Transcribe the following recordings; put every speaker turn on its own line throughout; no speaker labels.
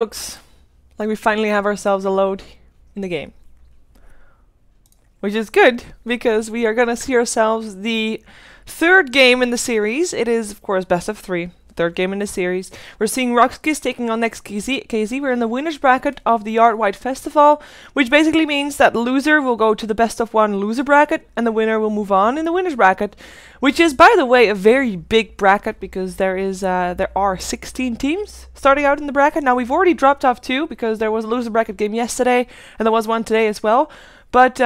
Looks like we finally have ourselves a load in the game. Which is good, because we are gonna see ourselves the third game in the series. It is, of course, best of 3. Third game in the series. We're seeing RoX.KIS taking on NEXT.kz. We're in the winner's bracket of the Yard-wide festival, which basically means that the loser will go to the best of 1 loser bracket, and the winner will move on in the winner's bracket, which is, by the way, a very big bracket, because there are 16 teams starting out in the bracket. Now, we've already dropped off 2, because there was a loser bracket game yesterday, and there was one today as well. But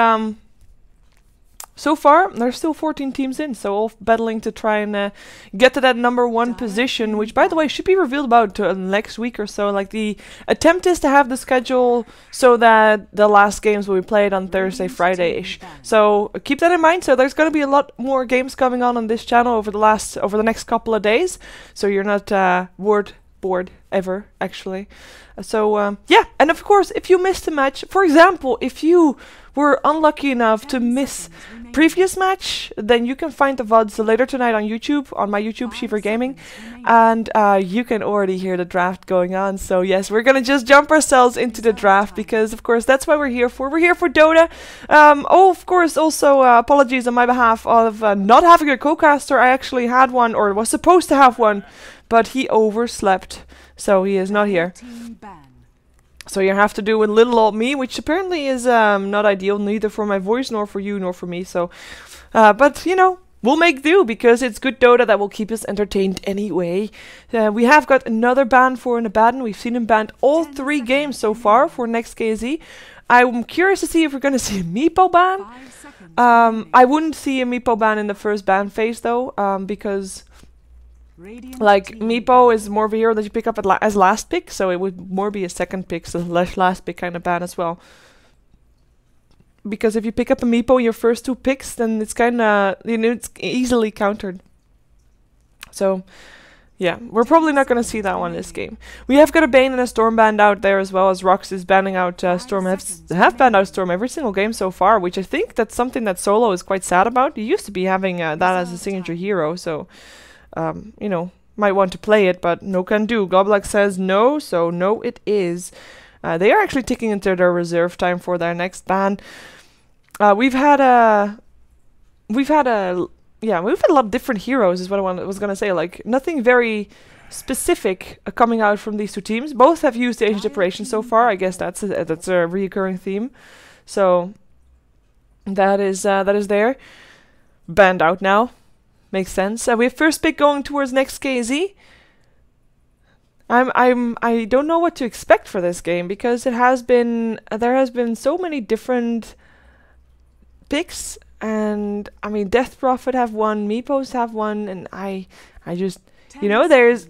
so far, there's still 14 teams in, so all battling to try and get to that number 1 position, which, by the way, should be revealed about next week or so. Like, the attempt is to have the schedule so that the last games will be played on Thursday, Friday-ish. So keep that in mind. So there's going to be a lot more games coming on this channel over the next couple of days. So you're not bored ever, actually. Yeah, and of course, if you missed a match, for example, if you were unlucky enough to miss previous match, then you can find the VODs later tonight on YouTube, on my YouTube, Shiver Gaming, and you can already hear the draft going on. So yes, we're gonna just jump ourselves into the draft, because of course that's what we're here for. We're here for Dota. Oh, of course, also apologies on my behalf of not having a co-caster. I actually had one, or was supposed to have one, but he overslept, so he is not here. So you have to do with little old me, which apparently is not ideal, neither for my voice, nor for you, nor for me. So, but you know, we'll make do, because it's good Dota that will keep us entertained anyway. We have got another ban for Abaddon. We've seen him banned all 3 games so far for NEXT.kz. I'm curious to see if we're going to see a Meepo ban. I wouldn't see a Meepo ban in the first ban phase though, because like, Meepo is more of a hero that you pick up as last pick, so it would more be a second pick, so last pick kind of ban as well. Because if you pick up a Meepo in your first 2 picks, then it's kind of, you know, it's easily countered. So, yeah, we're probably not going to see that one this game. We have got a Bane and a Storm banned out there, as well as RoX is banning out Storm. Have banned out Storm every single game so far, which I think that's something that Solo is quite sad about. He used to be having that as a signature hero, so you know, might want to play it, but no can do. Goblack says no, so no it is. They are actually ticking into their reserve time for their next ban. We've had a lot of different heroes, is what I was gonna say. Like, nothing very specific coming out from these 2 teams. Both have used the Ancient Operation so far. I guess that's a reoccurring theme. So that is there. Banned out now. Makes sense. We have first pick going towards NEXT.kz. I don't know what to expect for this game, because there has been so many different picks, and I mean, Death Prophet have one, Meepos have one, and I just, you know, there's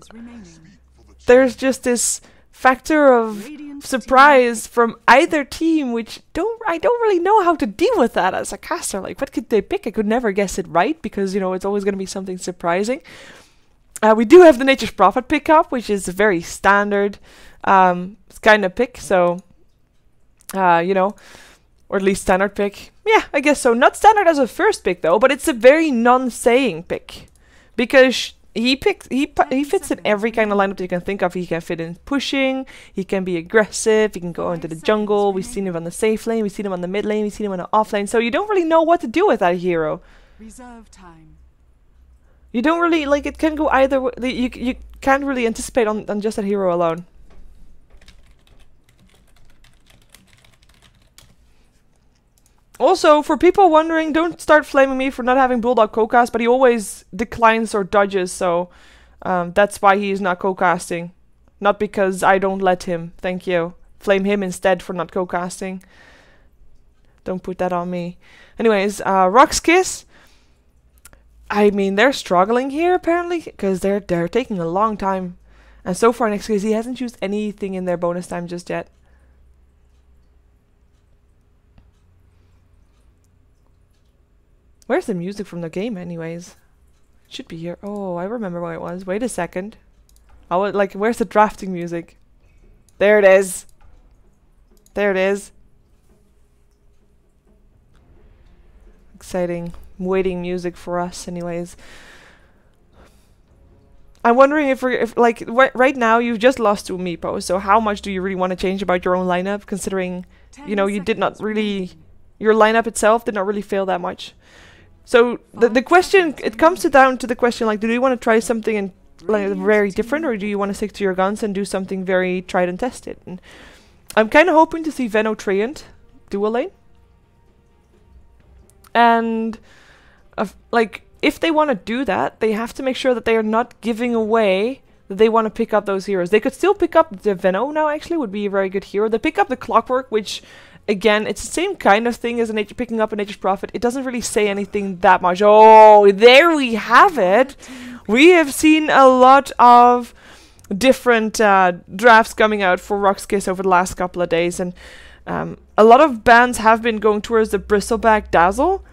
just this factor of surprise from either team, which I don't really know how to deal with that as a caster. Like, what could they pick? I could never guess it right, because, you know, it's always going to be something surprising. We do have the Nature's Prophet pickup, which is a very standard kind of pick, so you know, or at least standard pick. Yeah, I guess so. Not standard as a first pick though, but it's a very non-saying pick, because he fits in every kind of lineup that you can think of. He can fit in pushing, he can be aggressive, he can go into the jungle. We've seen him on the safe lane, we've seen him on the mid lane, we've seen him on the off lane. So you don't really know what to do with that hero.
Reserve time.
You don't really, like, it can go either way. You can't really anticipate on just that hero alone. Also, for people wondering, don't start flaming me for not having Bulldog co-cast, but he always declines or dodges, so that's why he is not co-casting. Not because I don't let him, thank you. Flame him instead for not co-casting. Don't put that on me. Anyways, RoX.KIS. I mean, they're struggling here, apparently, because they're taking a long time. And so far, NEXT.kz hasn't used anything in their bonus time just yet. Where's the music from the game, anyways? It should be here. Oh, I remember where it was. Wait a second. Like, where's the drafting music? There it is. There it is. Exciting. Waiting music for us, anyways. I'm wondering if like right now you've just lost to Meepo, so how much do you really want to change about your own lineup, considering you know you did not really, your lineup itself did not really fail that much. So the question, it comes down to the question like, do you want to try something and like very different, or do you want to stick to your guns and do something very tried and tested? And I'm kind of hoping to see Veno Treant dual lane, and like, if they want to do that, they have to make sure that they are not giving away that they want to pick up those heroes. They could still pick up the Veno now, actually, would be a very good hero. They pick up the Clockwork, which, again, it's the same kind of thing as picking up a Nature's Prophet. It doesn't really say anything that much. Oh, there we have it! We have seen a lot of different drafts coming out for RoX.KIS over the last couple of days, and a lot of bans have been going towards the Bristleback Dazzle.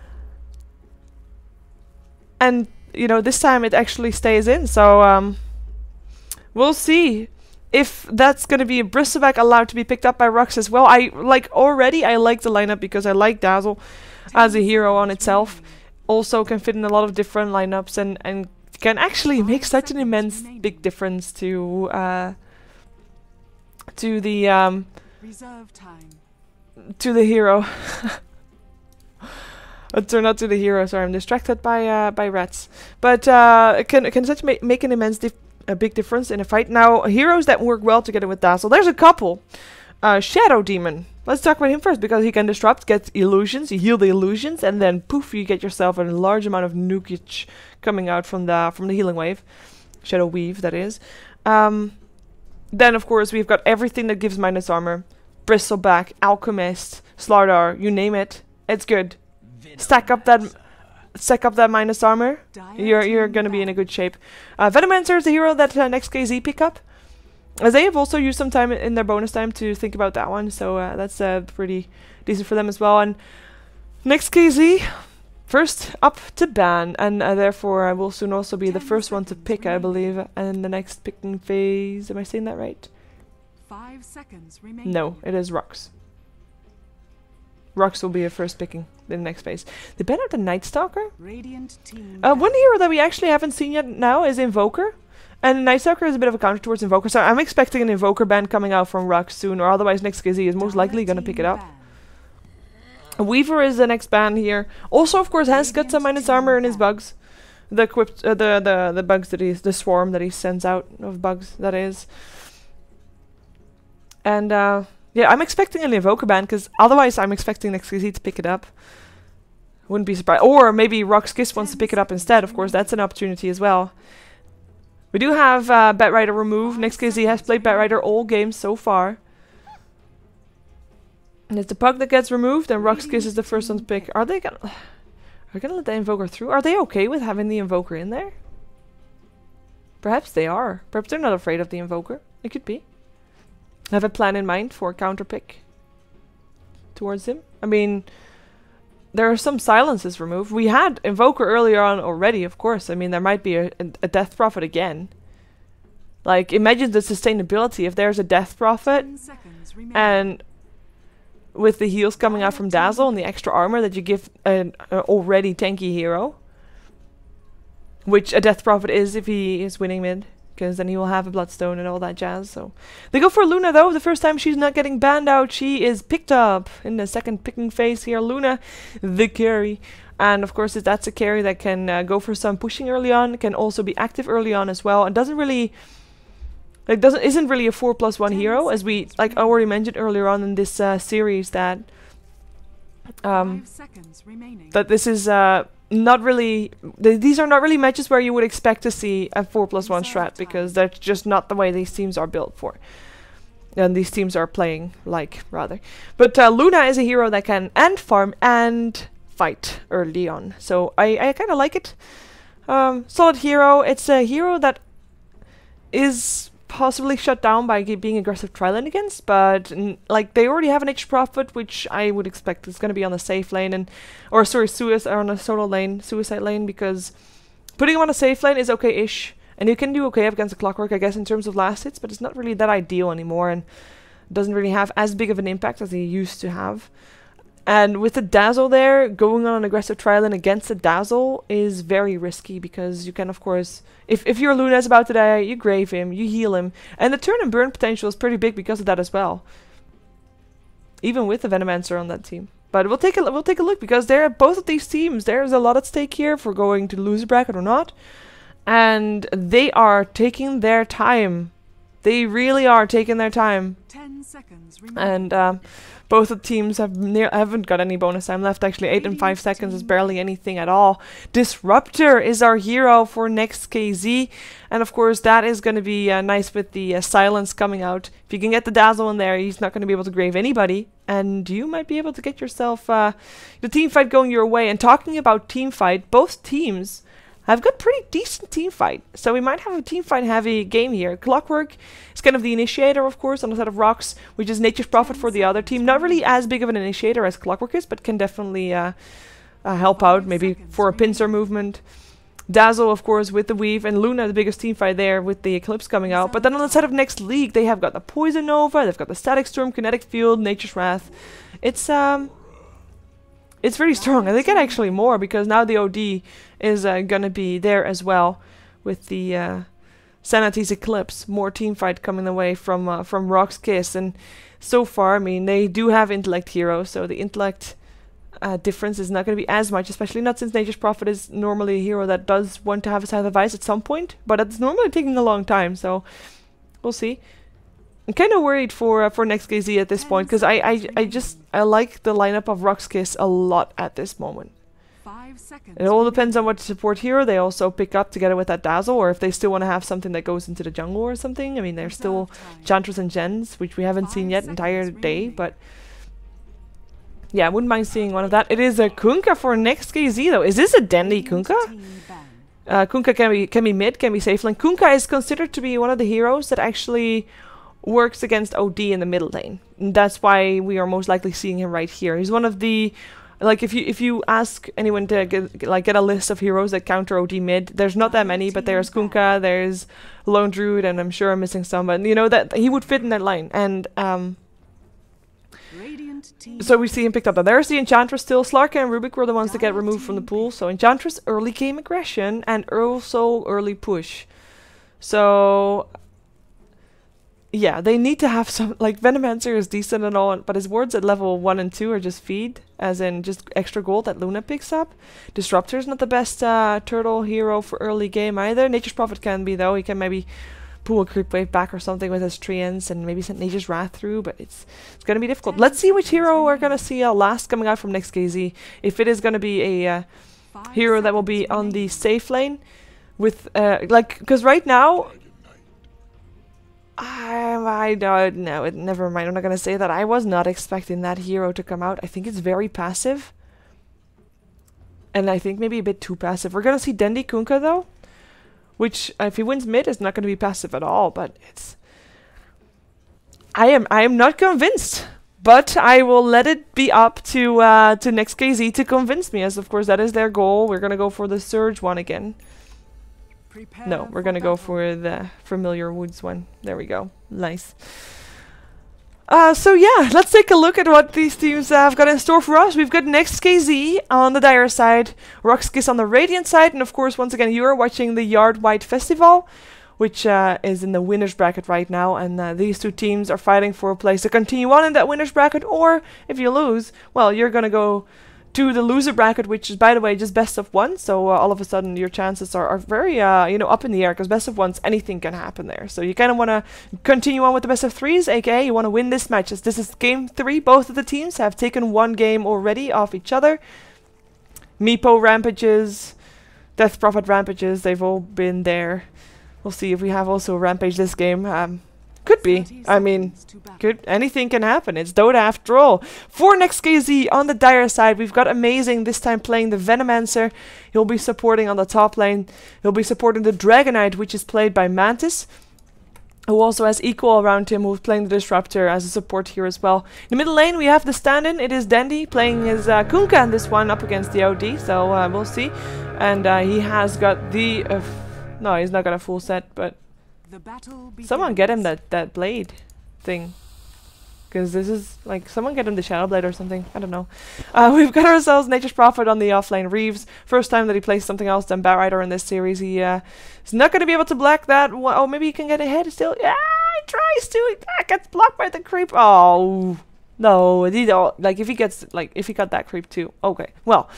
And, you know, this time it actually stays in, so we'll see if that's going to be a Bristleback allowed to be picked up by RoX as well. I like the lineup because I like Dazzle as a hero on itself. Also can fit in a lot of different lineups and can actually make such an immense big difference to the
reserve time.
To the hero. Or not to the hero, sorry, I'm distracted by rats. But it can such make an immense big difference in a fight. Now, heroes that work well together with Dazzle, there's a couple. Shadow Demon. Let's talk about him first, because he can disrupt, get illusions, you heal the illusions, and then poof, you get yourself a large amount of nukage coming out from the healing wave. Shadow Weave, that is. Then, of course, we've got everything that gives minus armor. Bristleback, Alchemist, Slardar, you name it. It's good. Stack up that minus armor. You're gonna be in a good shape. Venomancer is the hero that NEXT.kz pick up. As they have also used some time in their bonus time to think about that one, so that's pretty decent for them as well. And NEXT.kz first up to ban, and therefore I will soon also be the first one to pick, I believe, in the next picking phase. Am I saying that right?
5 seconds remaining.
No, it is RoX. RoX will be a first picking in the next phase. They ban out the Night Stalker.
Radiant team
One hero that we actually haven't seen yet now is Invoker. And Night Stalker is a bit of a counter towards Invoker, so I'm expecting an Invoker ban coming out from RoX soon, or otherwise NEXT.kz is most likely going to pick it up. Weaver is the next ban here. Also, of course, has got some minus armor in his bugs. The equipped, the bugs that the swarm that he sends out of bugs, that is. And yeah, I'm expecting an Invoker ban, because otherwise I'm expecting NEXT.kz to pick it up. Wouldn't be surprised. Or maybe RoX.KIS wants to pick it up instead, of course, that's an opportunity as well. We do have Batrider removed. NEXT.kz has played Batrider all games so far. And it's the Pug that gets removed, and RoX.KIS is the first one to pick. Are they gonna let the Invoker through? Are they okay with having the Invoker in there? Perhaps they are. Perhaps they're not afraid of the Invoker. It could be. Have a plan in mind for a counter pick towards him. I mean, there are some silences removed. We had Invoker earlier on already, of course. I mean, there might be a Death Prophet again. Like, imagine the sustainability if there's a Death Prophet and with the heals coming out from Dazzle and the extra armor that you give an already tanky hero. Which a Death Prophet is if he is winning mid, because then he will have a Bloodstone and all that jazz. So they go for Luna though. The first time she's not getting banned out, she is picked up in the second picking phase here. Luna, the carry, and of course that's a carry that can go for some pushing early on, can also be active early on as well, and doesn't really isn't really a 4+1 hero, as we like already mentioned earlier on in this series that
5 seconds remaining.
that this is not really, these are not really matches where you would expect to see a 4+1 strat, because that's just not the way these teams are built for. And these teams are playing, like, rather. But Luna is a hero that can farm and fight early on. So I kind of like it. Solid hero. It's a hero that is possibly shut down by being aggressive tri-lane against, but like they already have an Nature's Prophet, which I would expect is going to be on the safe lane, and or on a solo lane, suicide lane, because putting him on a safe lane is okay-ish, and you can do okay up against the Clockwork, I guess, in terms of last hits, but it's not really that ideal anymore, and doesn't really have as big of an impact as he used to have. And with the Dazzle there, going on an aggressive trial-in against the Dazzle is very risky because you can, of course, if your Luna is about to die, you grave him, you heal him, and the turn and burn potential is pretty big because of that as well. Even with the Venomancer on that team. But we'll take a look because both of these teams, there's a lot at stake here for going to the loser bracket or not. And they are taking their time. They really are taking their time.
10 seconds remaining.
And both of the teams haven't got any bonus time left. Actually, 8 and 5 seconds is barely anything at all. Disruptor is our hero for NEXT.kz. And of course, that is going to be nice with the silence coming out. If you can get the Dazzle in there, he's not going to be able to grave anybody. And you might be able to get yourself the team fight going your way. And talking about team fight, both teams have got pretty decent team fight. So we might have a team fight heavy game here. Clockwork is kind of the initiator, of course, on the side of RoX, which is Nature's Prophet for the other team. Not really as big of an initiator as Clockwork is, but can definitely help out, maybe for a pincer movement. Dazzle, of course, with the Weave, and Luna, the biggest team fight there with the Eclipse coming out. But then on the side of Next League, they have got the Poison Nova, they've got the Static Storm, Kinetic Field, Nature's Wrath. It's pretty strong, and they get actually more because now the OD is gonna be there as well with the Sanity's Eclipse. More team fight coming away from RoX.KIS, and so far, I mean, they do have intellect heroes, so the intellect difference is not going to be as much, especially not since Nature's Prophet is normally a hero that does want to have a Scythe of Ice at some point, but it's normally taking a long time, so we'll see. I'm kind of worried for NEXT.kz at this point because I like the lineup of RoX.KIS a lot at this moment.
5 seconds.
It all depends on what support hero they also pick up together with that Dazzle, or if they still want to have something that goes into the jungle or something. I mean, there's still Enchantress and Gens, which we haven't seen yet entire day, but yeah, I wouldn't mind seeing one of that. It is a Kunkka for NEXT.kz though. Is this a Dandy Kunkka? Kunkka can be mid, can be safe lane. Kunkka is considered to be one of the heroes that actually works against OD in the middle lane. And that's why we are most likely seeing him right here. He's one of the, like, if you ask anyone to get a list of heroes that counter OD mid, there's not that many, but there's Kunkka, there's Lone Druid, and I'm sure I'm missing some, but you know that he would fit in that line. And so we see him picked up. Now there's the Enchantress still. Slarka and Rubik were the ones that get removed from the pool. So Enchantress, early game aggression, and also early push. So yeah, they need to have some, like, Venomancer is decent and all, but his wards at level 1 and 2 are just feed, as in just extra gold that Luna picks up. Disruptor's not the best turtle hero for early game either. Nature's Prophet can be though. He can maybe pull a creep wave back or something with his treants and maybe send Nature's Wrath through, but it's gonna be difficult. Let's see which hero we're gonna see last coming out from NEXT.kz. If it is gonna be a hero that will be on the safe lane with like, because right now I don't know. Never mind. I'm not gonna say that. I was not expecting that hero to come out. I think it's very passive, and I think maybe a bit too passive. We're gonna see Dandy Kunkka though, which if he wins mid is not gonna be passive at all. But it's I am not convinced. But I will let it be up to NEXT.kz to convince me, as of course that is their goal. We're gonna go for the Surge one again. No, we're gonna go for the Familiar Woods one. There we go. Nice. So yeah, let's take a look at what these teams have got in store for us. We've got NEXT.kz on the Dire side, RoX.KIS on the Radiant side, and of course, once again, you are watching the Yard Wide Festival, which is in the winners bracket right now, and these two teams are fighting for a place to continue on in that winners bracket, or if you lose, well, you're gonna go to the loser bracket, which is, by the way, just best of one. So all of a sudden your chances are very you know, up in the air, because best of ones, anything can happen there. So you kind of want to continue on with the best of threes, aka you want to win this match, as this is game 3. Both of the teams have taken one game already off each other. Meepo rampages, Death Prophet rampages, they've all been there. We'll see if we have also a rampage this game. Could be. I mean, anything can happen. It's Dota after all. For NEXT.kz on the Dire side, we've got Amazing this time playing the Venomancer. He'll be supporting on the top lane. He'll be supporting the Dragonite, which is played by Mantis, who also has Equal around him, who's playing the Disruptor as a support here as well. In the middle lane, we have the stand-in. It is Dandy playing his Kunkka in this one up against the OD, so we'll see. And he has got the... no, he's not got a full set, but... someone get him that blade thing. Because this is like, someone get him the Shadow Blade or something. I don't know. We've got ourselves Nature's Prophet on the offlane. Reeves, first time that he plays something else than Batrider in this series. He is not going to be able to block that. Oh, maybe he can get ahead still. Yeah, he tries to. He gets blocked by the creep. Oh, no. Like, if he got that creep too. Okay, well.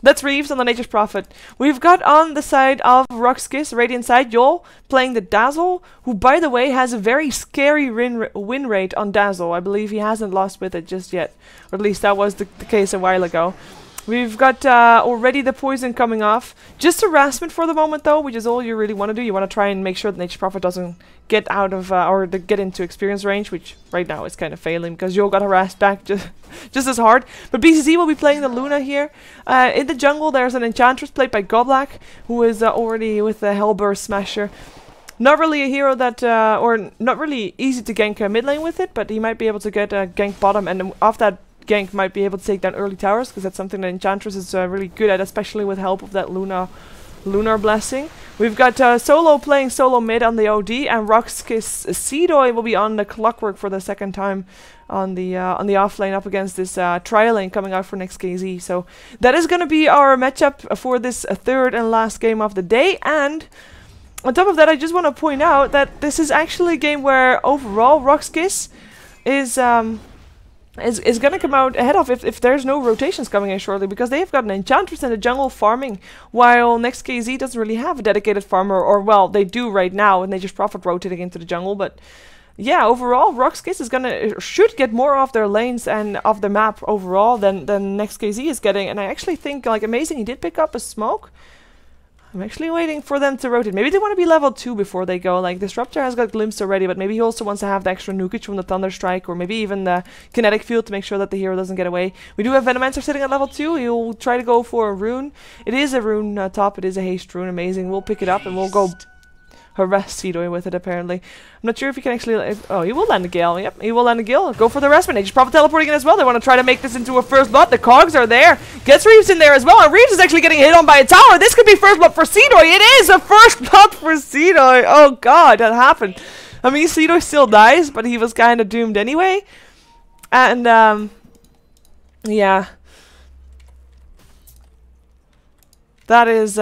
That's Reeves on the Nature's Prophet. We've got on the side of RoX.KIS, Radiant side, Yol playing the Dazzle, who, by the way, has a very scary win rate on Dazzle. I believe he hasn't lost with it just yet. Or at least that was the case a while ago. We've got already the poison coming off. Just harassment for the moment, though, which is all you really want to do. You want to try and make sure that Nature's Prophet doesn't get out of, or get into experience range, which right now is kind of failing because Yo got harassed back just as hard. But BCZ will be playing the Luna here. In the jungle, there's an Enchantress played by Goblak, who is already with the Hellburst Smasher. Not really a hero that, or not really easy to gank mid lane with it, but he might be able to get gank bottom, and off that gank might be able to take down early towers, because that's something that Enchantress is really good at, especially with help of that Lunar Blessing. We've got Solo playing solo mid on the OD, and RoX.KIS Seedoy will be on the Clockwork for the second time on the off lane up against this trial lane coming out for NEXT.kz. So that is going to be our matchup for this third and last game of the day. And on top of that, I just want to point out that this is actually a game where overall RoX.KIS is going to come out ahead of if there's no rotations coming in shortly, because they have got an Enchantress in the jungle farming, while NEXT.kz doesn't really have a dedicated farmer, or well, they do right now, and they just profit rotating into the jungle. But yeah, overall, RoX.KIS is should get more off their lanes and off the map overall than NEXT.kz is getting. And I actually think, like, amazing, he did pick up a smoke. I'm actually waiting for them to rotate. Maybe they want to be level 2 before they go. Like, Disruptor has got Glimpse already, but maybe he also wants to have the extra nukage from the Thunder Strike, or maybe even the Kinetic Field to make sure that the hero doesn't get away. We do have Venomancer sitting at level 2. He'll try to go for a rune. It is a rune top. It is a haste rune. Amazing. We'll pick it up and we'll go harass Seedoy with it, apparently. I'm not sure if he can actually... oh, he will land a Gale. Yep, he will land a Gale. Go for the harassment. Nature's Prophet teleporting in as well. They want to try to make this into a first blood. The cogs are there. Gets Reeves in there as well. And Reeves is actually getting hit on by a tower. This could be first blood for Seedoy. It is a first blood for Seedoy. Oh, God, that happened. I mean, Seedoy still dies, but he was kind of doomed anyway. And, yeah. That is,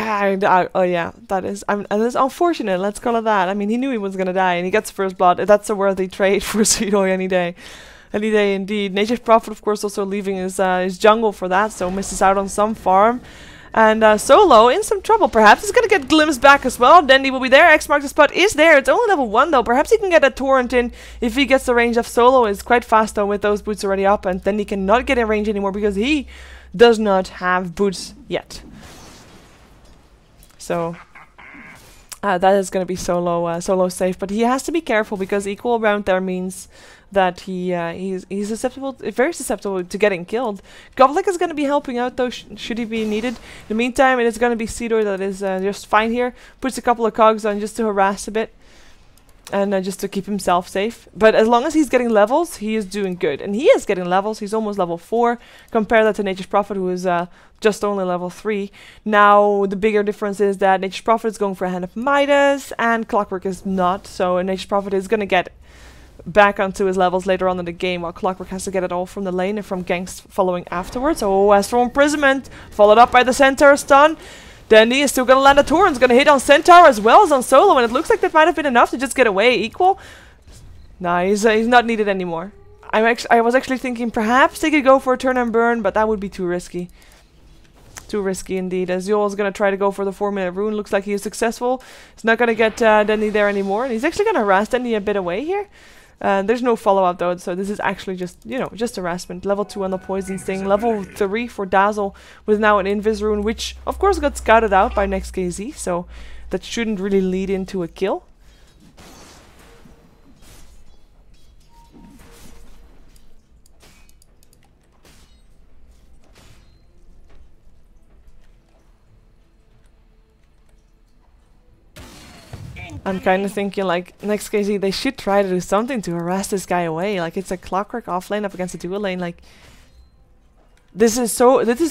oh yeah, that is unfortunate, let's call it that. I mean, he knew he was gonna die, and he gets first blood. That's a worthy trade for Seedoy any day. Any day indeed. Nature's Prophet, of course, also leaving his jungle for that, so misses out on some farm. And Solo in some trouble. Perhaps he's gonna get glimpsed back as well. Dandy will be there. X marks the spot is there. It's only level 1 though. Perhaps he can get a torrent in if he gets the range of Solo. Is quite fast though with those boots already up, and then he cannot get in range anymore because he does not have boots yet. So that is going to be solo safe, but he has to be careful because equal around there means that he's susceptible, very susceptible to getting killed. Goblak is going to be helping out though, should he be needed. In the meantime, it is going to be Seedoy that is just fine here. Puts a couple of cogs on just to harass a bit. And just to keep himself safe. But as long as he's getting levels, he is doing good. And he is getting levels. He's almost level 4. Compare that to Nature's Prophet, who is just only level 3. Now, the bigger difference is that Nature's Prophet is going for a Hand of Midas, and Clockwork is not. So Nature's Prophet is going to get back onto his levels later on in the game, while Clockwork has to get it all from the lane and from ganks following afterwards. Oh, as for Imprisonment, followed up by the Centaur stun. Dandy is still going to land a torrent. It's going to hit on Centaur as well as on Solo, and it looks like that might have been enough to just get away equal. Nah, he's not needed anymore. I was actually thinking perhaps they could go for a turn and burn, but that would be too risky. Too risky indeed. As Yol is going to try to go for the 4-minute rune. Looks like he is successful. He's not going to get Dandy there anymore, and he's actually going to harass Dandy a bit away here. There's no follow-up though, so this is actually just, you know, just harassment. Level 2 on the Poison Sting. Level 3 for Dazzle with now an Invis rune, which of course got scouted out by NEXT.kz, so that shouldn't really lead into a kill. I'm kind of thinking, like, NEXT.kz, they should try to do something to harass this guy away. Like, it's a Clockwork off lane up against a dual lane. Like, this is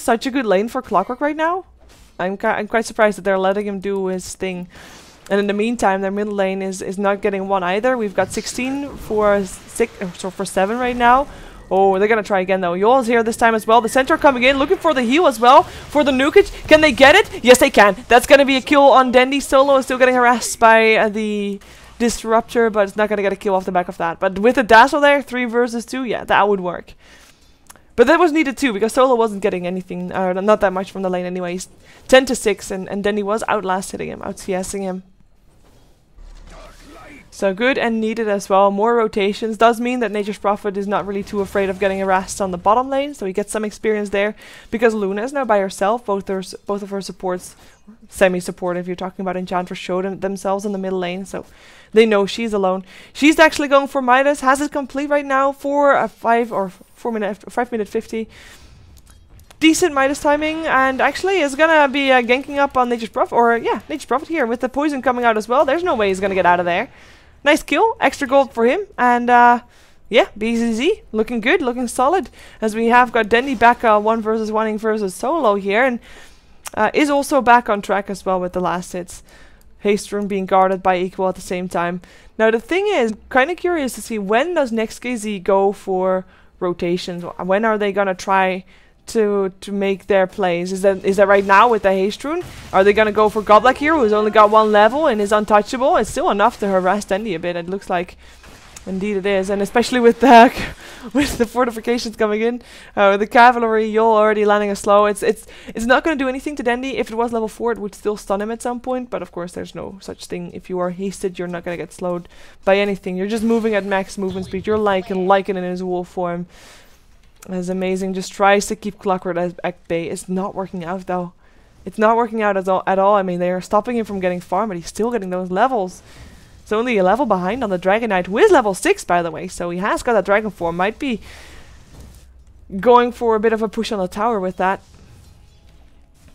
such a good lane for Clockwork right now. I'm quite surprised that they're letting him do his thing. And in the meantime, their middle lane is not getting one either. We've got 16 for 6, so for 7 right now. Oh, they're gonna try again though. Yol's here this time as well. The center coming in, looking for the heal as well for the nukage. Can they get it? Yes, they can. That's gonna be a kill on Dendi. Solo is still getting harassed by the disruptor, but it's not gonna get a kill off the back of that. But with the dazzle there, 3 versus 2, yeah, that would work. But that was needed too, because Solo wasn't getting anything, not that much from the lane anyways. 10 to 6, and Dendi was outlasting him, out CSing him. So good and needed as well. More rotations does mean that Nature's Prophet is not really too afraid of getting harassed on the bottom lane, so he gets some experience there. Because Luna is now by herself. Both of her supports, semi-support if you're talking about Enchantress, showed themselves in the middle lane, so they know she's alone. She's actually going for Midas, has it complete right now for a 5 minute 50. Decent Midas timing, and actually is gonna be ganking up on Nature's Prophet, or yeah, Nature's Prophet here with the poison coming out as well. There's no way he's gonna get out of there. Nice kill, extra gold for him, and yeah, BZZ looking good, looking solid, as we have got Dendi back 1 versus 1 versus Solo here, and is also back on track as well with the last hits. Haste Rune being guarded by Equal at the same time. Now the thing is, kind of curious to see, when does NEXT.kz go for rotations? When are they gonna try to make their plays? Is that right now with the Haste Rune? Are they gonna go for Goblik here, who's only got 1 level and is untouchable? It's still enough to harass Dendi a bit, it looks like. Indeed it is, and especially with the with the fortifications coming in, with the cavalry, Yol already landing a slow. It's not gonna do anything to Dendi. If it was level 4, it would still stun him at some point, but of course there's no such thing. If you are hasted, you're not gonna get slowed by anything. You're just moving at max movement speed. You're like Lycan in his wolf form. That's amazing. Just tries to keep Clockwork at bay. It's not working out though. It's not working out at all. I mean, they are stopping him from getting farm, but he's still getting those levels. It's only a level behind on the Dragon Knight, who is level 6 by the way, so he has got that dragon form. Might be going for a bit of a push on the tower with that.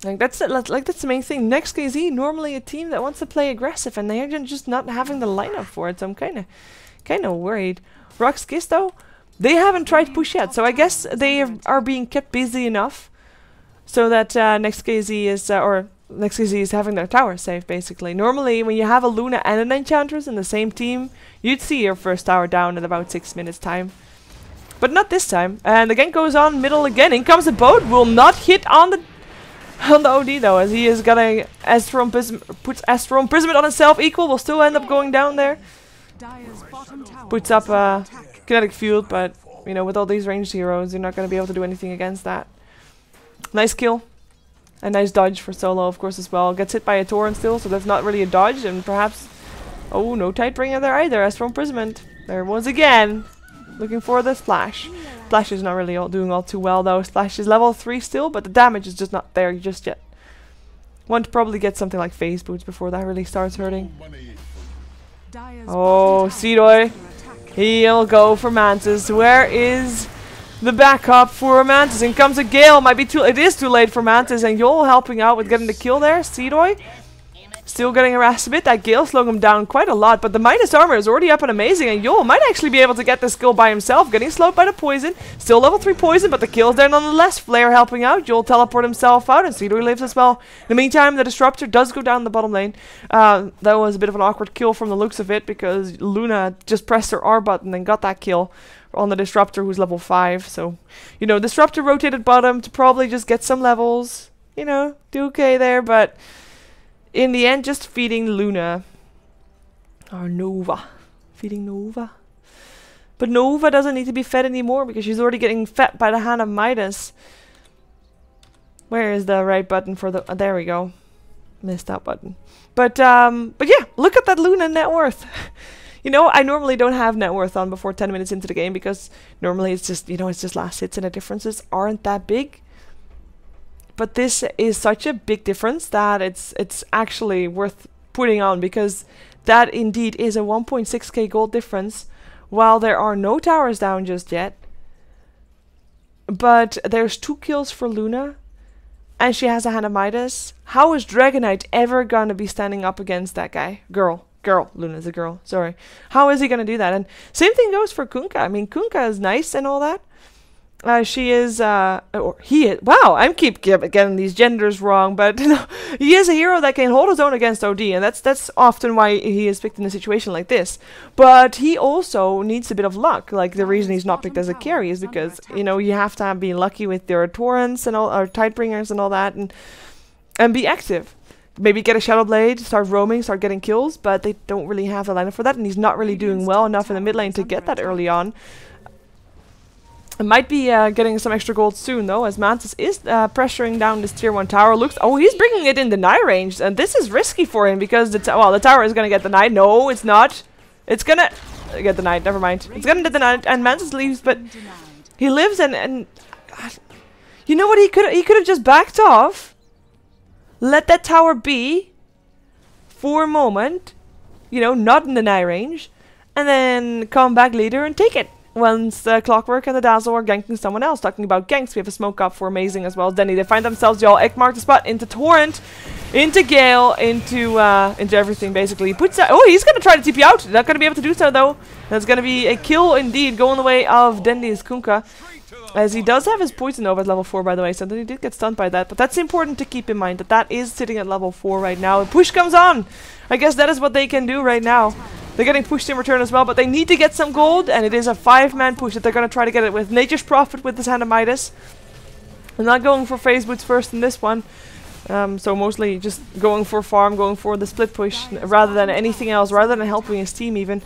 Like that's the main thing. NEXT.kz, normally a team that wants to play aggressive, and they're just not having the lineup for it. So I'm kind of worried. RoX.KIS though, they haven't tried push yet, so I guess they are being kept busy enough so that NEXT.kz is having their tower safe, basically. Normally, when you have a Luna and an Enchantress in the same team, you'd see your first tower down in about 6 minutes time. But not this time. And the gank goes on middle again. In comes the boat. Will not hit on the OD though, as he is gonna puts Astro Imprisonment on himself. Equal will still end up going down there. Puts up kinetic field, but you know, with all these ranged heroes, you're not gonna be able to do anything against that. Nice kill. A nice dodge for Solo, of course, as well. Gets hit by a Torrent still, so that's not really a dodge, and perhaps... Oh, no Tidebringer there either, as for Imprisonment. There was again. Looking for the Splash. Splash is not really doing all too well, though. Splash is level 3 still, but the damage is just not there just yet. Want to probably get something like Phase Boots before that really starts hurting. Oh, Seedoy. He'll go for Mantis. Where is the backup for Mantis? In comes a Gale. It is too late for Mantis, and Yol helping out with getting the kill there. Seedoy still getting harassed a bit. That Gale slowed him down quite a lot, but the Midas armor is already up and amazing, and Yol might actually be able to get this kill by himself. Getting slowed by the poison. Still level 3 poison, but the kill's there nonetheless. Flare helping out. Yol teleport himself out, and Seedoy lives as well. In the meantime, the Disruptor does go down the bottom lane. That was a bit of an awkward kill from the looks of it, because Luna just pressed her R button and got that kill on the Disruptor, who's level 5. So, you know, Disruptor rotated bottom to probably just get some levels. You know, do okay there, but in the end, just feeding Luna. Or Nova. Feeding Nova. But Nova doesn't need to be fed anymore, because she's already getting fed by the hand of Midas. Where is the right button for the... there we go. Missed that button. But yeah, look at that Luna net worth. You know, I normally don't have net worth on before 10 minutes into the game, because normally it's just, you know, it's just last hits and the differences aren't that big. But this is such a big difference that it's actually worth putting on, because that indeed is a 1.6k gold difference, while there are no towers down just yet. But there's 2 kills for Luna, and she has a hand of Midas. How is Dragon Knight ever gonna be standing up against that guy? Girl, Luna's a girl, sorry. How is he gonna do that? And same thing goes for Kunkka. I mean, Kunkka is nice and all that, She is, or he is, wow, I keep getting these genders wrong, but no, he is a hero that can hold his own against OD, and that's often why he is picked in a situation like this. But he also needs a bit of luck. Like, the reason he's not picked as a carry is because, you know, you have to be lucky with your torrents and all, or Tidebringers and all that, and be active. Maybe get a Shadow Blade, start roaming, start getting kills, but they don't really have the lineup for that, and he's not really doing well enough in the mid lane to get that early on. It might be getting some extra gold soon, though, as Mantis is pressuring down this tier 1 tower. Looks, oh, he's bringing it in deny range, and this is risky for him because the tower is gonna get denied. No, it's not. It's gonna get denied. Never mind. It's gonna get denied, and Mantis leaves, but he lives, and you know what? He could have just backed off, let that tower be for a moment, you know, not in deny range, and then come back later and take it. Once the Clockwork and the Dazzle are ganking someone else. Talking about ganks, we have a smoke up for Amazing as well as Denny. They find themselves, y'all. Egg mark the spot into Torrent, into Gale, into everything basically. He puts oh, he's gonna try to TP out. Not gonna be able to do so though. That's gonna be a kill indeed, going the way of Dendy's Kunkka. As he does have his poison over at level 4, by the way, so he did get stunned by that. But that's important to keep in mind, that is sitting at level 4 right now. Push comes on! I guess that is what they can do right now. They're getting pushed in return as well, but they need to get some gold, and it is a 5-man push that they're going to try to get it with. Nature's Prophet with this Hand of Midas. They're not going for phase boots first in this one. So mostly just going for farm, going for the split push, rather than anything else, rather than helping his team even.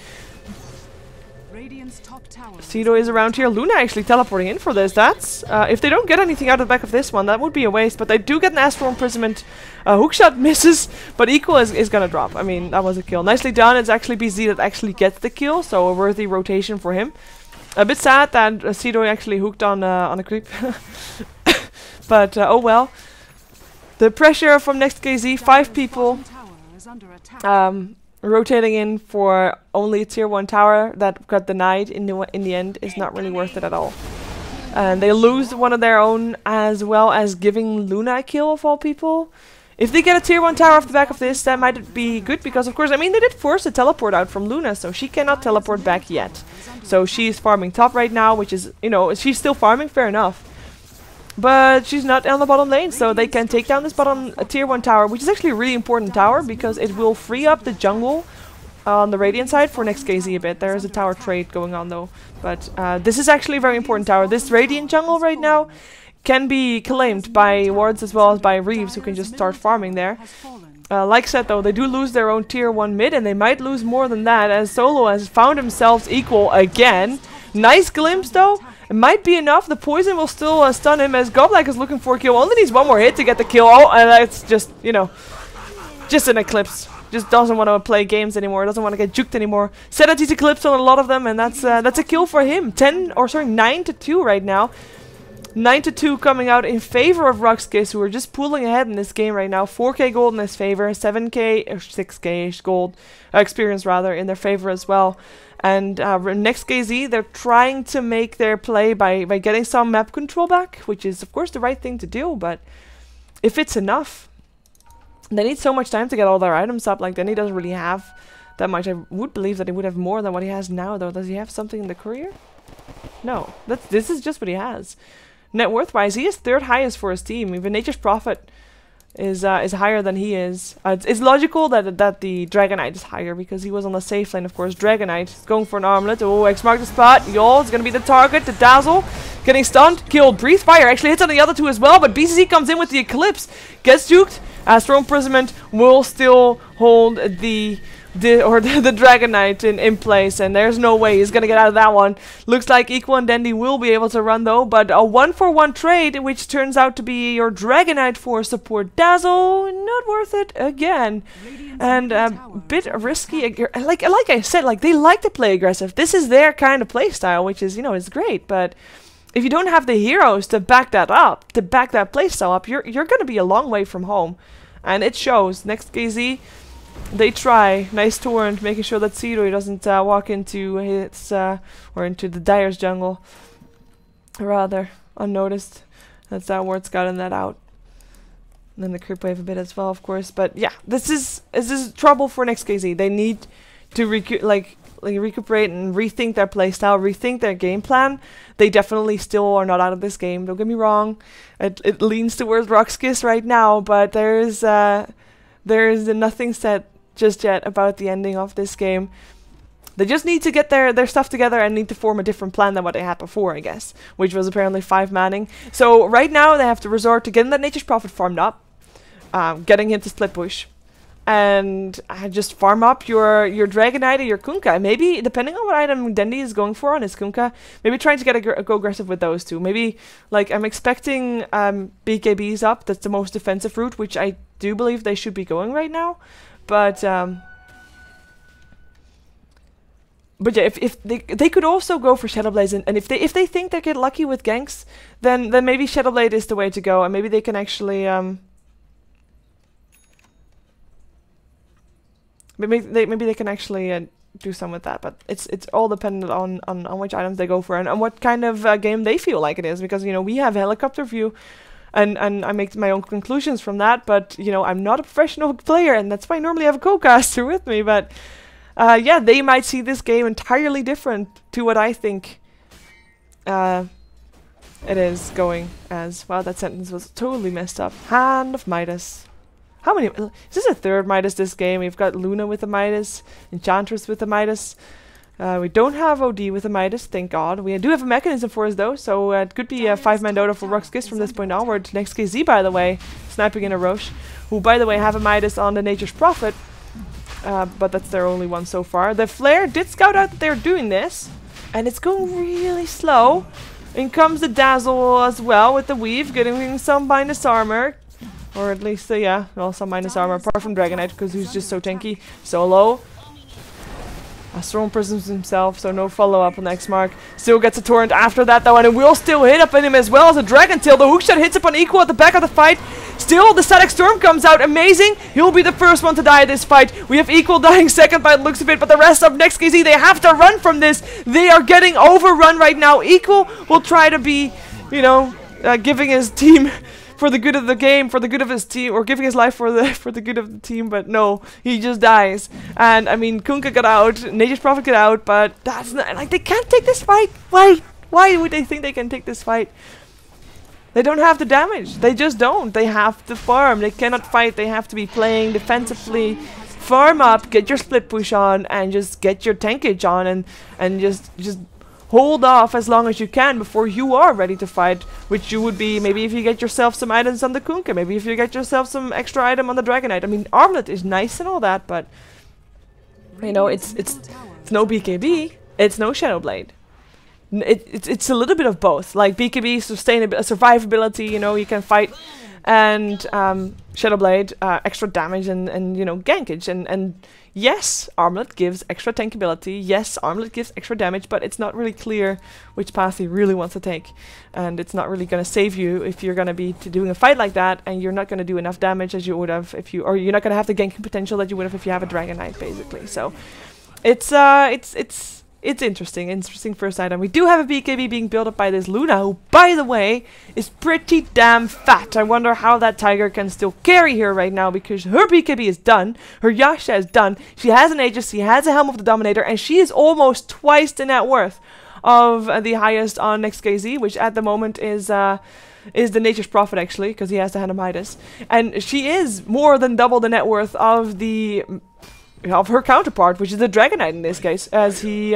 Cedo is around here. Luna actually teleporting in for this. That's if they don't get anything out of the back of this one, that would be a waste. But they do get an Astral Imprisonment. Hookshot misses, but Equal is gonna drop. I mean, that was a kill. Nicely done. It's actually BZ that actually gets the kill, so a worthy rotation for him. A bit sad that Cedo actually hooked on a creep. But oh well. The pressure from NEXT.kz, 5 people rotating in for only a tier 1 tower that got denied in the end is not really worth it at all. And they lose one of their own, as well as giving Luna a kill of all people. If they get a tier 1 tower off the back of this, that might be good, because of course, I mean, they did force a teleport out from Luna, so she cannot teleport back yet. So she's farming top right now, which is, you know, she's still farming, fair enough. But she's not on the bottom lane, so they can take down this bottom tier 1 tower, which is actually a really important tower, because it will free up the jungle on the Radiant side for NEXT.kz a bit. There is a tower trade going on though, but this is actually a very important tower. This Radiant jungle right now can be claimed by wards as well as by Reeves, who can just start farming there. Like said though, they do lose their own tier 1 mid, and they might lose more than that, as Solo has found himself Equal again. Nice glimpse though. It might be enough. The poison will still stun him, as Goblak is looking for a kill. Only needs one more hit to get the kill. Oh, and that's just, you know, just an Eclipse. Just doesn't want to play games anymore. Doesn't want to get juked anymore. Said that he's Eclipse on a lot of them, and that's a kill for him. 9-2 right now. 9-2 coming out in favor of RoX.KIS, who are just pulling ahead in this game right now. 4k gold in his favor, 7k or 6k gold experience rather in their favor as well. And NEXT.kz, they're trying to make their play by getting some map control back, which is of course the right thing to do, but if it's enough, they need so much time to get all their items up. Like, then he doesn't really have that much. I would believe that he would have more than what he has now though. Does he have something in the courier? No, this is just what he has. Net worth wise, he is 3rd highest for his team. Even Nature's Prophet is higher than he is. It's logical that the Dragonite is higher, because he was on the safe lane, of course. Dragonite going for an armlet. Oh, X mark the spot. Y'all is gonna be the target. The Dazzle getting stunned, killed. Breathe Fire actually hits on the other two as well, but BCC comes in with the Eclipse, gets juked. Astral Imprisonment will still hold the Dragonite in place, and there's no way he's gonna get out of that one. Looks like Equal and Dendy will be able to run though, but a 1-for-1 trade, which turns out to be your Dragonite for support Dazzle, not worth it again. And a bit risky. Like I said, like, they like to play aggressive. This is their kind of play style, which is, you know, is great, but if you don't have the heroes to back that up, to back that play style up, you're gonna be a long way from home. And it shows. NEXT.kz, they try. Nice torrent, making sure that Cedo doesn't walk into his or into the Dyer's jungle, rather unnoticed. That's that ward's gotten that out. And then the creep wave a bit as well, of course. But yeah, this is trouble for NEXT.kz. They need to recuperate and rethink their playstyle, rethink their game plan, they definitely still are not out of this game. Don't get me wrong. It leans towards RoX.KIS right now, but there's nothing said just yet about the ending of this game. They just need to get their stuff together and need to form a different plan than what they had before, I guess, which was apparently 5 manning. So right now they have to resort to getting that Nature's Prophet farmed up, getting him to split push, and just farm up your Dragonite or your Kunkka. Maybe, depending on what item Dendi is going for on his Kunkka, maybe trying to go aggressive with those two. Maybe, like, I'm expecting BKBs up. That's the most defensive route, which I do believe they should be going right now. But yeah, if they could also go for Shadowblade, and if they think they get lucky with ganks, then maybe Shadowblade is the way to go, and maybe they can actually maybe they can actually do some with that. But it's all dependent on which items they go for and what kind of game they feel like it is, because you know we have helicopter view. And I make my own conclusions from that, but you know I'm not a professional player, and that's why I normally have a co-caster with me. But yeah, they might see this game entirely different to what I think it is going as. Wow, that sentence was totally messed up. Hand of Midas. How many? Is this a third Midas this game? We've got Luna with the Midas, Enchantress with the Midas. We don't have OD with a Midas, thank God. We do have a mechanism for us though, so it could be a 5-man Dota for RoX.KIS from this point onward. NEXT.kz, by the way, sniping in a Roche, who by the way have a Midas on the Nature's Prophet, but that's their only one so far. The Flare did scout out that they're doing this, and it's going really slow. In comes the Dazzle as well with the Weave, getting some minus armor. Or at least, yeah, well, some minus armor, apart from Dragonite, because he's just so tanky, so low. Storm Prisms himself, so no follow-up on the X-Mark. Still gets a Torrent after that though, and it will still hit up on him as well as a Dragon Tail. The hookshot hits up on Equal at the back of the fight. Still, the Static Storm comes out, amazing. He'll be the first one to die this fight. We have Equal dying second by the looks of it, but the rest of NEXT.kz, they have to run from this. They are getting overrun right now. Equal will try to be, you know, giving his team for the good of the game, for the good of his team, or giving his life for the good of the team, but no, he just dies. And I mean, Kunkka got out, Nature's Prophet got out, but that's not, like, they can't take this fight. Why would they think they can take this fight? They don't have the damage. They just don't. They have to farm. They cannot fight. They have to be playing defensively. Farm up, get your split push on, and just get your tankage on, and just hold off as long as you can before you are ready to fight, which you would be maybe if you get yourself some items on the Kunkka, maybe if you get yourself some extra item on the Dragonite. I mean, Armlet is nice and all that, but you know, it's no BKB, it's no Shadowblade. It's a little bit of both, like BKB survivability, you know, you can fight, and Shadowblade extra damage and you know, gankage, and yes, Armlet gives extra tankability, yes, Armlet gives extra damage, but it's not really clear which path he really wants to take. And it's not really going to save you if you're going to be doing a fight like that, and you're not going to do enough damage as you would have if you, or you're not going to have the ganking potential that you would have if you have a Dragonite, basically. So, it's interesting first item. We do have a BKB being built up by this Luna, who, by the way, is pretty damn fat. I wonder how that Tiger can still carry her right now, because her BKB is done, her Yasha is done, she has an Aegis, she has a Helm of the Dominator, and she is almost twice the net worth of the highest on NEXT.kz, which at the moment is the Nature's Prophet, actually, because he has the Hand of Midas. And she is more than double the net worth of the of her counterpart, which is the Dragonite in this case, as he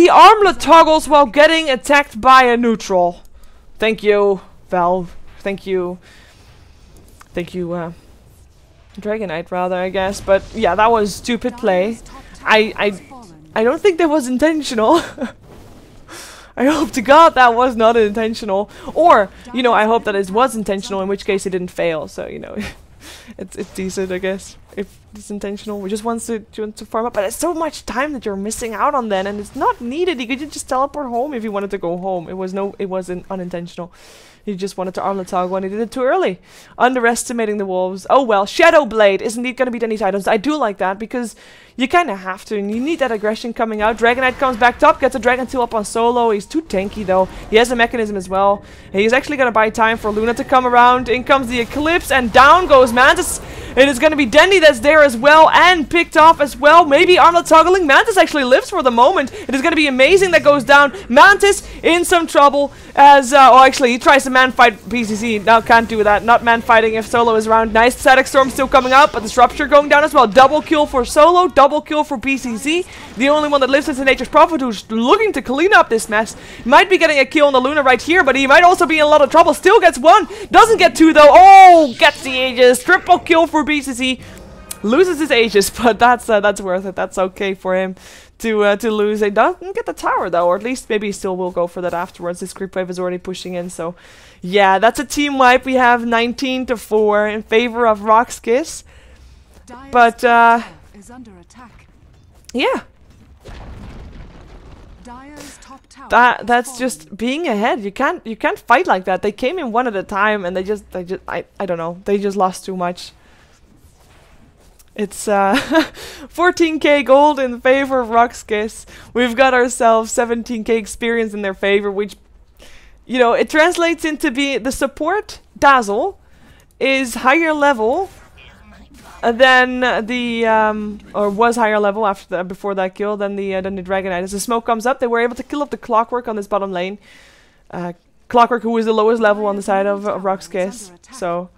Armlet toggles while getting attacked by a neutral. Thank you, Valve. Thank you, Dragonite, rather, I guess. But yeah, that was stupid play. I don't think that was intentional. I hope to God that was not intentional. Or, you know, I hope that it was intentional, in which case it didn't fail. So, you know, it's decent, I guess, if it's intentional. We just want to farm up, but it's so much time that you're missing out on then, and it's not needed. You could just teleport home if you wanted to go home. It wasn't unintentional. He just wanted to Armlet toggle and he did it too early. Underestimating the wolves. Oh well, Shadowblade is indeed going to beat any items. I do like that because you kind of have to, and you need that aggression coming out. Dragonite comes back top, gets a Dragon Tail up on solo. He's too tanky though. He has a mechanism as well. He's actually going to buy time for Luna to come around. In comes the Eclipse and down goes Mantis. It is going to be Dendy that's there as well and picked off as well. Maybe Armlet toggling. Mantis actually lives for the moment. It is going to be amazing that goes down. Mantis in some trouble as, oh actually he tries to man fight PCC. No, can't do that. Not man fighting if Solo is around. Nice static storm still coming out, but Disrupture going down as well. Double kill for Solo, double kill for PCC. The only one that lives is the Nature's Prophet, who's looking to clean up this mess. Might be getting a kill on the Luna right here, but he might also be in a lot of trouble. Still gets one, doesn't get two though. Oh, gets the Aegis. Triple kill for PCC. Loses his Aegis, but that's worth it. That's okay for him to lose. They don't get the tower though, or at least maybe he still will go for that afterwards. This creep wave is already pushing in, so yeah, that's a team wipe. We have 19-4 in favor of RoX.KIS. But
is under attack.
Yeah. That's just being ahead. You can't fight like that. They came in one at a time and I don't know. They just lost too much. It's 14k gold in favor of RoX.KIS. We've got ourselves 17k experience in their favor, which, you know, it translates into the support Dazzle is higher level than the or was higher level after before that kill than the Dragonite. As the smoke comes up, they were able to kill up the Clockwork on this bottom lane. Clockwork, who is the lowest level on the side of RoX.KIS. So,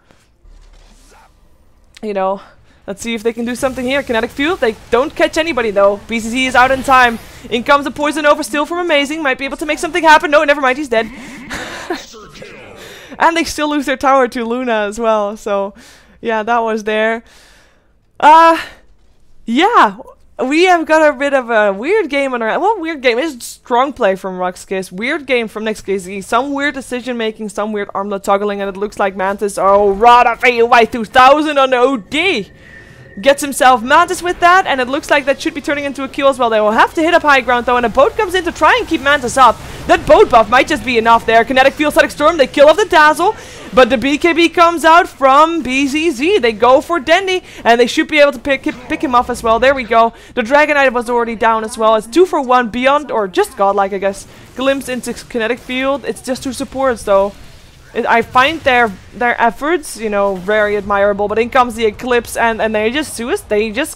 you know, let's see if they can do something here. Kinetic Field, they don't catch anybody though. BCC is out in time. In comes the Poison Over still from Amazing. Might be able to make something happen. No, never mind, he's dead. And they still lose their tower to Luna as well. So, yeah, that was there. Yeah, we have got a bit of a weird game on our... Well, weird game. It's strong play from RoX.KIS. Weird game from NEXT.kz. Some weird decision making, some weird armlet toggling, and it looks like Mantis... Oh, Rada by 2000 on the OD! Gets himself Mantis with that, and it looks like that should be turning into a kill as well. They will have to hit up high ground though, and a boat comes in to try and keep Mantis up. That boat buff might just be enough there. Kinetic Field, Static Storm, they kill off the Dazzle, but the BKB comes out from BZZ. They go for Dendy, and they should be able to pick him off as well. There we go. The Dragonite was already down as well. It's 2 for 1 beyond, or just godlike, I guess. Glimpse into Kinetic Field. It's just 2 supports though. I find their efforts, you know, very admirable, but in comes the Eclipse, and they just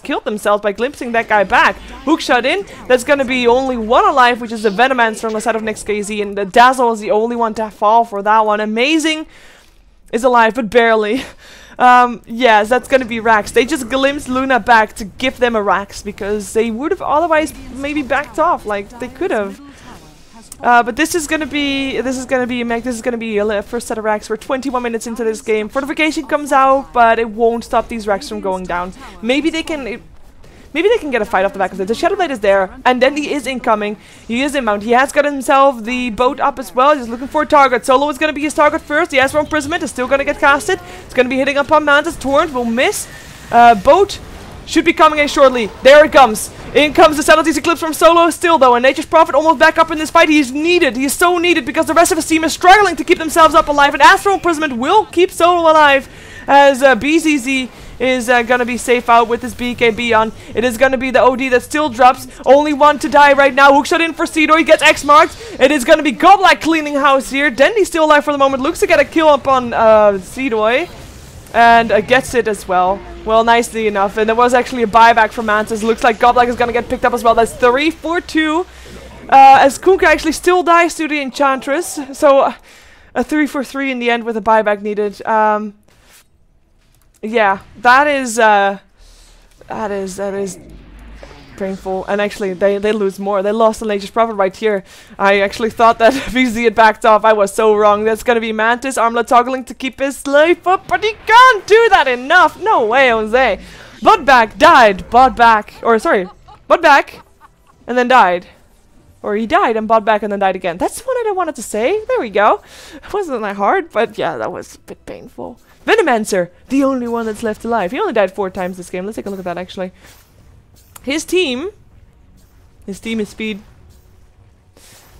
killed themselves by glimpsing that guy back. Hookshot in, that's gonna be only one alive, which is the Venomancer on the side of NEXT.kz, and the Dazzle is the only one to fall for that one. Amazing is alive, but barely. Yes, that's gonna be Rax. They just glimpsed Luna back to give them a Rax, because they would have otherwise maybe backed off, like they could have. But this is gonna be a first set of racks. We're 21 minutes into this game. Fortification comes out, but it won't stop these racks from going down. Maybe they can get a fight off the back of it. The Shadowblade is there, and then he is incoming. He is inbound. He has got himself the boat up as well. He's looking for a target. Solo is gonna be his target first. The Astral Imprisonment is still gonna get casted. It's gonna be hitting upon Mantis. Torrent will miss. Boat should be coming in shortly. There it comes. In comes the Subtleties Eclipse from Solo still though, and Nature's Prophet almost back up in this fight. He's needed. He's so needed because the rest of his team is struggling to keep themselves up alive, and Astral Imprisonment will keep Solo alive as BZZ is gonna be safe out with his BKB on. It is gonna be the OD that still drops. Only one to die right now. Hookshot in for Cedo. He gets X marked. It is gonna be Godlike cleaning house here. Dendy's still alive for the moment. Looks to get a kill up on Cedo, and gets it as well. Well, nicely enough. And there was actually a buyback from Mantis. Looks like Godlike is going to get picked up as well. That's 3 for 2. As Kunkka actually still dies to the Enchantress. So, a 3 for 3 in the end with a buyback needed. Yeah, that is painful. And actually, they lose more. They lost the Nature's Prophet right here. I actually thought that VZ had backed off. I was so wrong. That's gonna be Mantis armlet toggling to keep his life up, but he can't do that enough. No way, Jose. Buttback died. Bought back. Or sorry, Buttback, and then died. Or he died and bought back and then died again. That's what I wanted to say. There we go. It wasn't that hard, but yeah, that was a bit painful. Venomancer, the only one that's left alive. He only died 4 times this game. Let's take a look at that actually. His team is speed.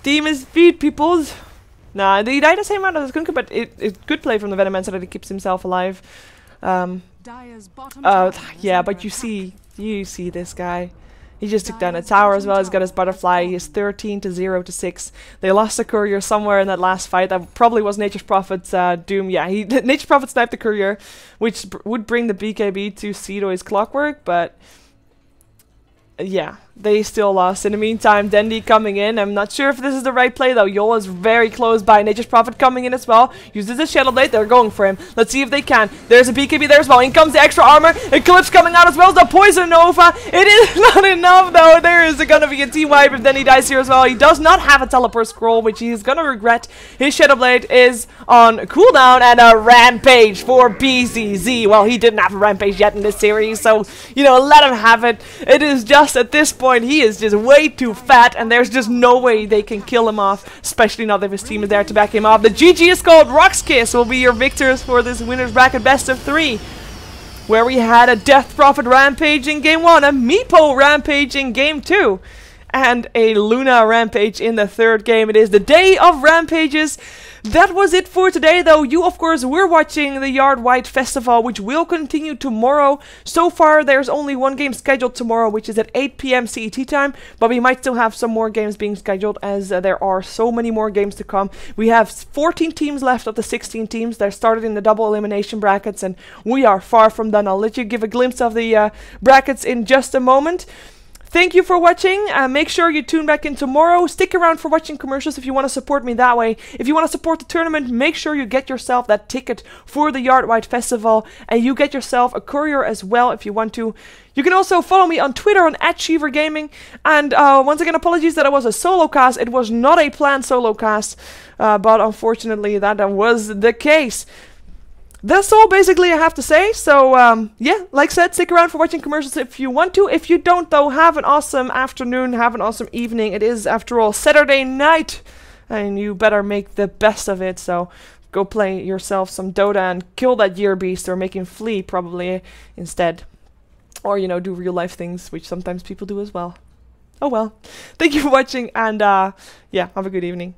Team is speed, peoples. Nah, he died the same amount as Kunkka, but it's good play from the Venomancer that he keeps himself alive. Yeah, but you see this guy. He just took down a tower as well. He's got his butterfly. He is 13 to 0 to 6. They lost the courier somewhere in that last fight. That probably was Nature's Prophet's doom. Yeah, Nature's Prophet sniped the courier, which would bring the BKB to Seedoy's Clockwork, but yeah, they still lost. In the meantime, Dendi coming in. I'm not sure if this is the right play though. Yola is very close by. Nature's Prophet coming in as well. Uses the Shadow Blade. They're going for him. Let's see if they can. There's a BKB there as well. In comes the extra armor. Eclipse coming out as well as the Poison Nova. It is not enough though. There is gonna be a T-wipe if Dendi dies here as well. He does not have a teleport scroll, which he is gonna regret. His Shadow Blade is on cooldown and a rampage for BZZ. Well, he didn't have a rampage yet in this series, so you know, let him have it. It is just at this point he is just way too fat, and there's just no way they can kill him off, especially now that his team is there to back him up. The GG is called. RoX.KIS will be your victors for this winner's bracket best of 3, where we had a Death Prophet rampage in game 1, a Meepo rampage in game 2, and a Luna rampage in the 3rd game. It is the day of rampages. That was it for today though. You of course were watching the Yard Wide Festival, which will continue tomorrow. So far there's only one game scheduled tomorrow, which is at 8 PM CET time, but we might still have some more games being scheduled, as there are so many more games to come. We have 14 teams left of the 16 teams that started in the double elimination brackets, and we are far from done. I'll let you give a glimpse of the brackets in just a moment. Thank you for watching. Make sure you tune back in tomorrow. Stick around for watching commercials if you want to support me that way. If you want to support the tournament, make sure you get yourself that ticket for the Yard Wide Festival, and you get yourself a courier as well if you want to. You can also follow me on Twitter on @SheaverGaming. And once again, apologies that it was a solo cast. It was not a planned solo cast, but unfortunately that was the case. That's all basically I have to say. So yeah, like I said, stick around for watching commercials if you want to. If you don't though, have an awesome afternoon, have an awesome evening. It is after all Saturday night, and you better make the best of it. So go play yourself some Dota and kill that Year Beast, or make him flee probably instead. Or, you know, do real life things, which sometimes people do as well. Oh well. Thank you for watching, and yeah, have a good evening.